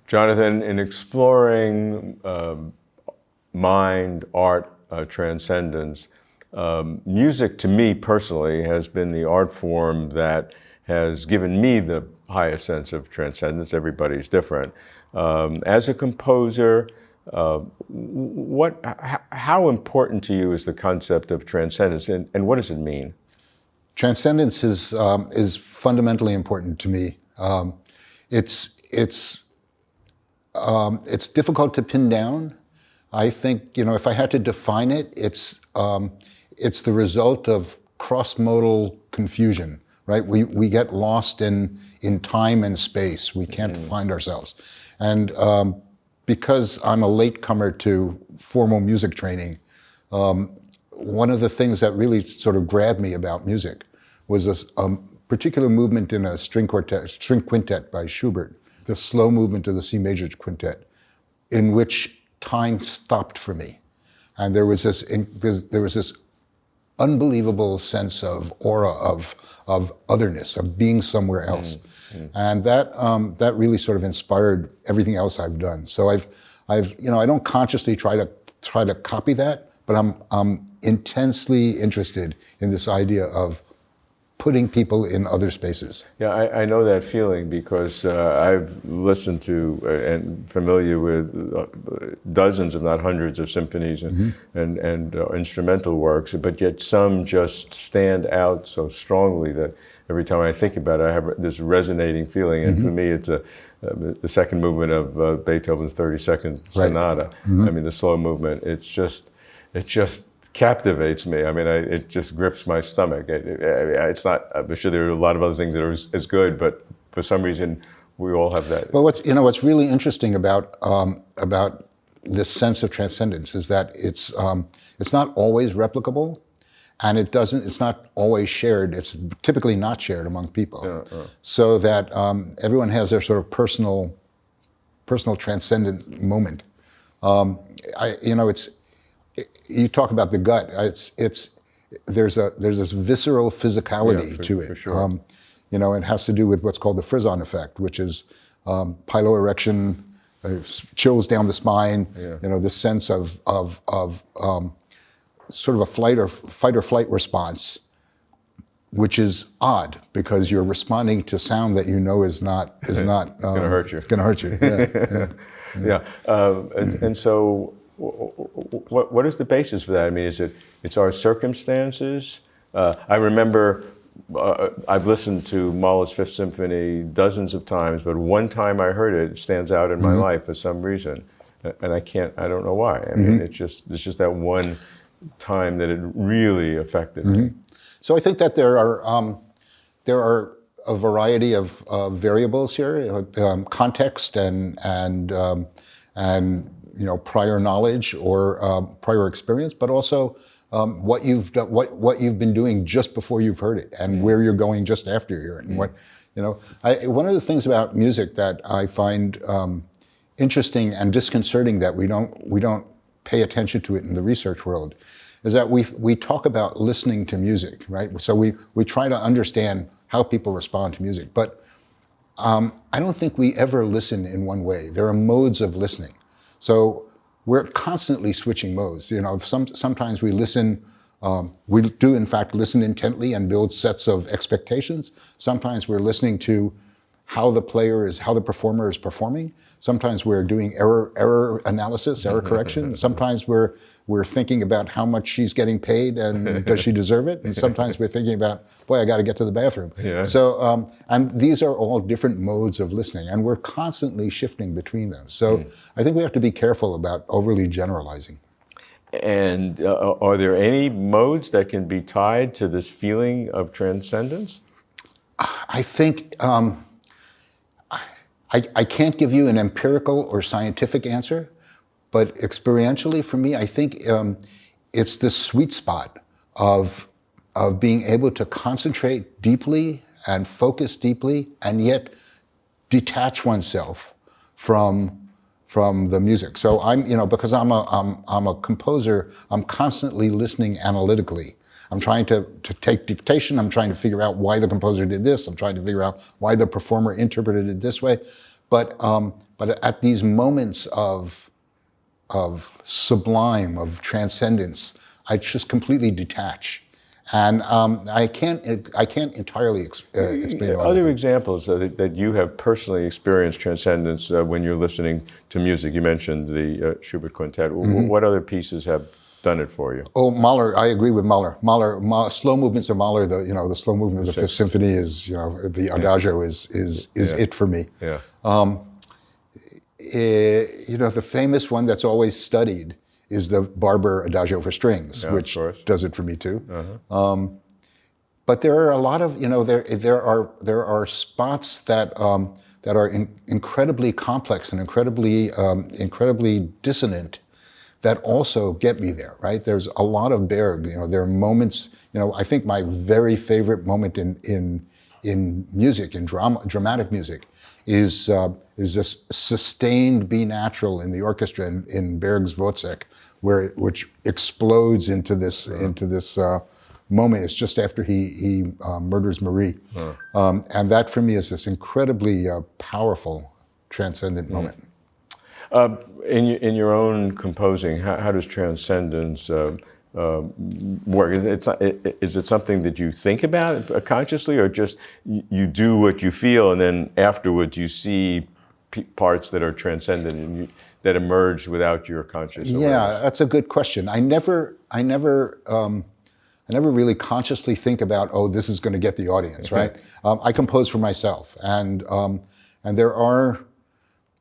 Jonathan, in exploring mind, art, transcendence, music to me personally has been the art form that has given me the highest sense of transcendence. Everybody's different. As a composer, how important to you is the concept of transcendence, and what does it mean? Transcendence is fundamentally important to me. It's difficult to pin down. I think, if I had to define it, it's the result of cross-modal confusion, right? We get lost in time and space. We can't find ourselves. And because I'm a latecomer to formal music training, one of the things that really sort of grabbed me about music was a particular movement in a string quintet by Schubert, the slow movement of the C major quintet, in which time stopped for me. And there was this unbelievable sense of aura of otherness, of being somewhere else. And that really sort of inspired everything else I've done. So I don't consciously try to copy that, but I'm intensely interested in this idea of putting people in other spaces. Yeah, I know that feeling because I've listened to and familiar with dozens, if not hundreds, of symphonies and instrumental works, but yet some just stand out so strongly that every time I think about it, I have this resonating feeling. And for me, it's the second movement of Beethoven's 32nd Sonata. I mean, the slow movement, it just captivates me. I mean, it just grips my stomach. It's not, I'm sure there are a lot of other things that are as good, but for some reason, we all have that. Well, what's really interesting about this sense of transcendence is that it's not always replicable, and it's not always shared. It's typically not shared among people, so that everyone has their sort of personal transcendent moment. You talk about the gut. There's this visceral physicality to it. For sure. It has to do with what's called the frisson effect, which is piloerection, chills down the spine. This sense of sort of a fight or flight response, which is odd because you're responding to sound that is not going to hurt you. Going to hurt you. Yeah. And so. What is the basis for that? I mean, it's our circumstances? I remember I've listened to Mahler's Fifth Symphony dozens of times, but one time I heard it stands out in my life for some reason, and I don't know why. I mean, it's just that one time that it really affected me. So I think that there are a variety of variables here, context and prior knowledge or prior experience, but also what you've done, what you've been doing just before you've heard it, and where you're going just after you hear it. And one of the things about music that I find interesting and disconcerting that we don't pay attention to it in the research world is that we talk about listening to music, right? So we try to understand how people respond to music, but I don't think we ever listen in one way. There are modes of listening. So we're constantly switching modes. Sometimes we listen, we do in fact listen intently and build sets of expectations. Sometimes we're listening to how the performer is performing. Sometimes we're doing error analysis, error correction. Sometimes we're thinking about how much she's getting paid and does she deserve it? And sometimes we're thinking about, boy, I got to get to the bathroom. Yeah. So, and these are all different modes of listening, and we're constantly shifting between them. So I think we have to be careful about overly generalizing. And are there any modes that can be tied to this feeling of transcendence? I think, I can't give you an empirical or scientific answer, but experientially for me, I think it's the sweet spot of being able to concentrate deeply and focus deeply, and yet detach oneself from the music. So because I'm a composer, I'm constantly listening analytically. I'm trying to take dictation. I'm trying to figure out why the composer did this. I'm trying to figure out why the performer interpreted it this way. But at these moments of sublime, of transcendence, I just completely detach. And I can't entirely explain all Other that. examples that you have personally experienced transcendence when you're listening to music. You mentioned the Schubert Quintet. What other pieces have done it for you? Oh, Mahler, I agree with Mahler. Slow movements of Mahler, the slow movement of the Fifth Symphony is, the Adagio is it for me. Yeah. The famous one that's always studied is the Barber Adagio for strings, which does it for me too. But there are a lot of, there are spots that are incredibly complex and incredibly dissonant that also get me there, right? There's a lot of Berg. There are moments. I think my very favorite moment in music, in dramatic music, is this sustained B natural in the orchestra in Berg's Wozzeck, which explodes into this moment. It's just after he murders Marie, and that for me is this incredibly powerful, transcendent moment. In your own composing, how does transcendence work? Is it something that you think about consciously, or just you do what you feel, and then afterwards you see parts that are transcendent and that emerge without your conscious awareness? Yeah, that's a good question. I never really consciously think about, oh, this is going to get the audience, right? I compose for myself, and there are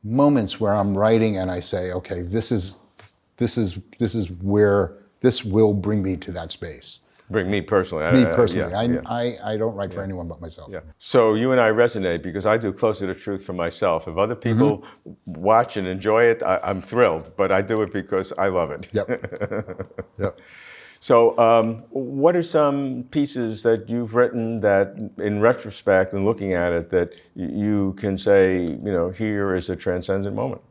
moments where I'm writing and I say, okay, this is where this will bring me to that space. Bring me personally. Me personally. I don't write for anyone but myself. Yeah. So you and I resonate because I do Closer to Truth for myself. If other people watch and enjoy it, I'm thrilled, but I do it because I love it. Yep. Yep. So what are some pieces that you've written that, in retrospect and looking at it, that you can say, here is a transcendent moment?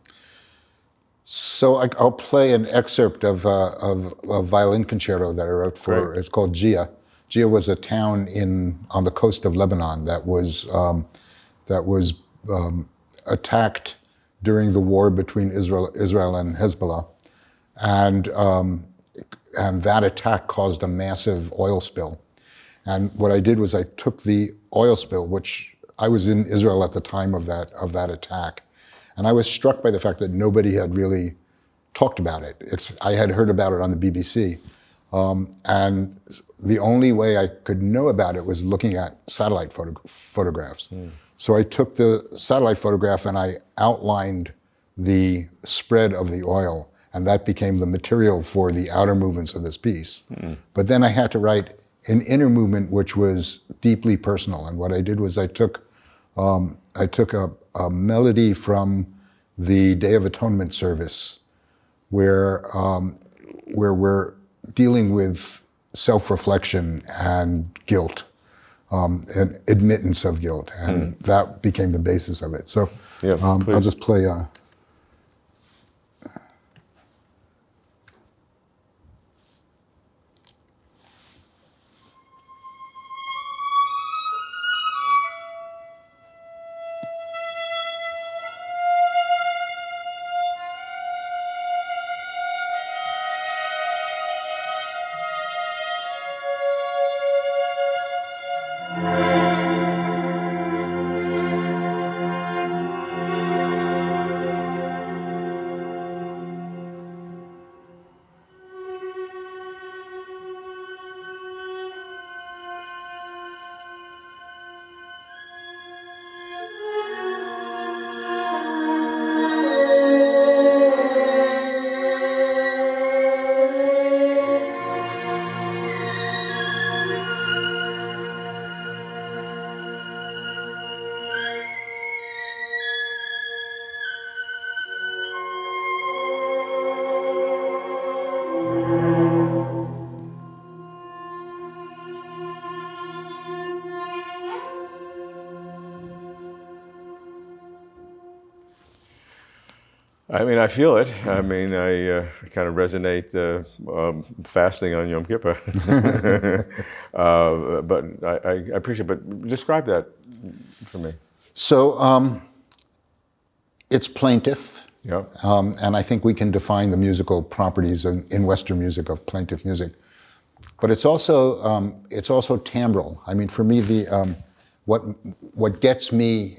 So I'll play an excerpt of a violin concerto that I wrote for. Great. It's called Gia. Gia was a town on the coast of Lebanon that was attacked during the war between Israel and Hezbollah, and that attack caused a massive oil spill. And what I did was I took the oil spill, which I was in Israel at the time of that attack, and I was struck by the fact that nobody had really talked about it. I had heard about it on the BBC, and the only way I could know about it was looking at satellite photographs. So I took the satellite photograph and I outlined the spread of the oil, and that became the material for the outer movements of this piece. But then I had to write an inner movement which was deeply personal, and what I did was I took a melody from the Day of Atonement service, where we're dealing with self-reflection and guilt, and admittance of guilt, and that became the basis of it. So I'll just play. I mean, I feel it. I mean, I kind of resonate fasting on Yom Kippur. But I appreciate it. But describe that for me. So it's plaintive. Yeah. And I think we can define the musical properties in Western music of plaintive music. But it's also timbral. I mean, for me, what gets me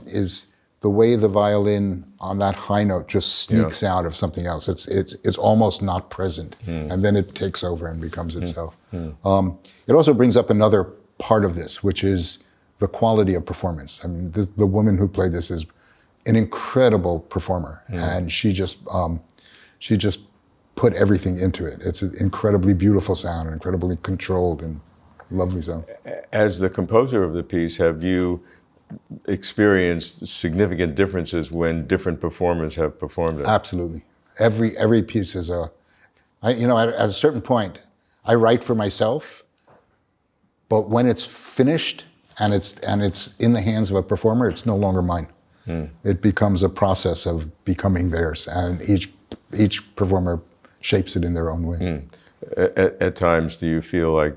is the way the violin on that high note just sneaks out of something else. It's almost not present, and then it takes over and becomes itself. It also brings up another part of this, which is the quality of performance. I mean, the woman who played this is an incredible performer, and she just put everything into it. It's an incredibly beautiful sound, incredibly controlled and lovely sound. As the composer of the piece, have you experienced significant differences when different performers have performed it? Absolutely. Every piece is at a certain point, I write for myself, but when it's finished and it's in the hands of a performer, it's no longer mine. It becomes a process of becoming theirs, and each performer shapes it in their own way. At times, do you feel like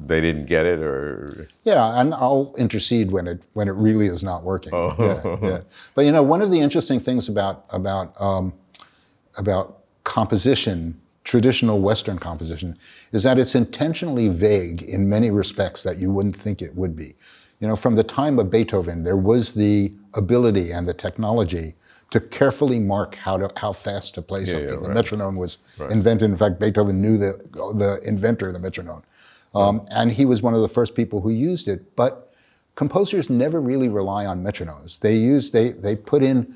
they didn't get it, or? Yeah, and I'll intercede when it really is not working. Oh. Yeah. But one of the interesting things about composition, traditional Western composition, is that it's intentionally vague in many respects that you wouldn't think it would be. From the time of Beethoven, there was the ability and the technology to carefully mark how fast to play something. Right. The metronome was invented. In fact, Beethoven knew the inventor of the metronome. And he was one of the first people who used it. But composers never really rely on metronomes. They put in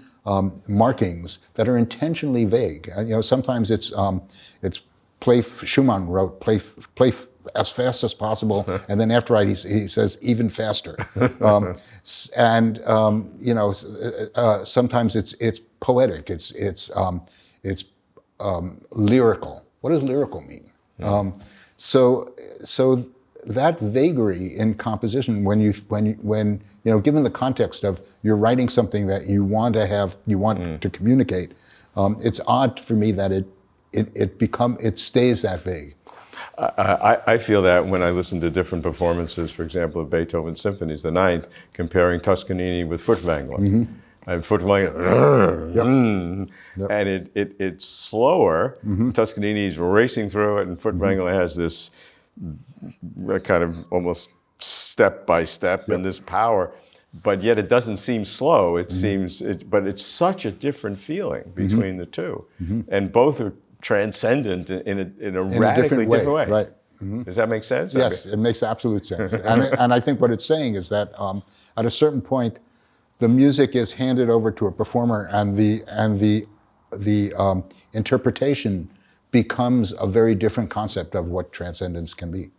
markings that are intentionally vague. Sometimes it's Schumann wrote play as fast as possible, and then after he says even faster. Sometimes it's poetic. It's lyrical. What does lyrical mean? So that vagary in composition, when given the context of you're writing something that you want to communicate, it's odd for me that it stays that vague. I feel that when I listen to different performances, for example, of Beethoven's symphonies, the Ninth, comparing Toscanini with Furtwängler. And Furtwängler, and it's slower. Toscanini's racing through it, and Furtwängler has this kind of almost step by step and this power, but yet it doesn't seem slow. It seems, but it's such a different feeling between the two, and both are transcendent in a radically different way. Right. Does that make sense? Yes, it makes absolute sense. And I think what it's saying is that at a certain point, the music is handed over to a performer, and the interpretation becomes a very different concept of what transcendence can be.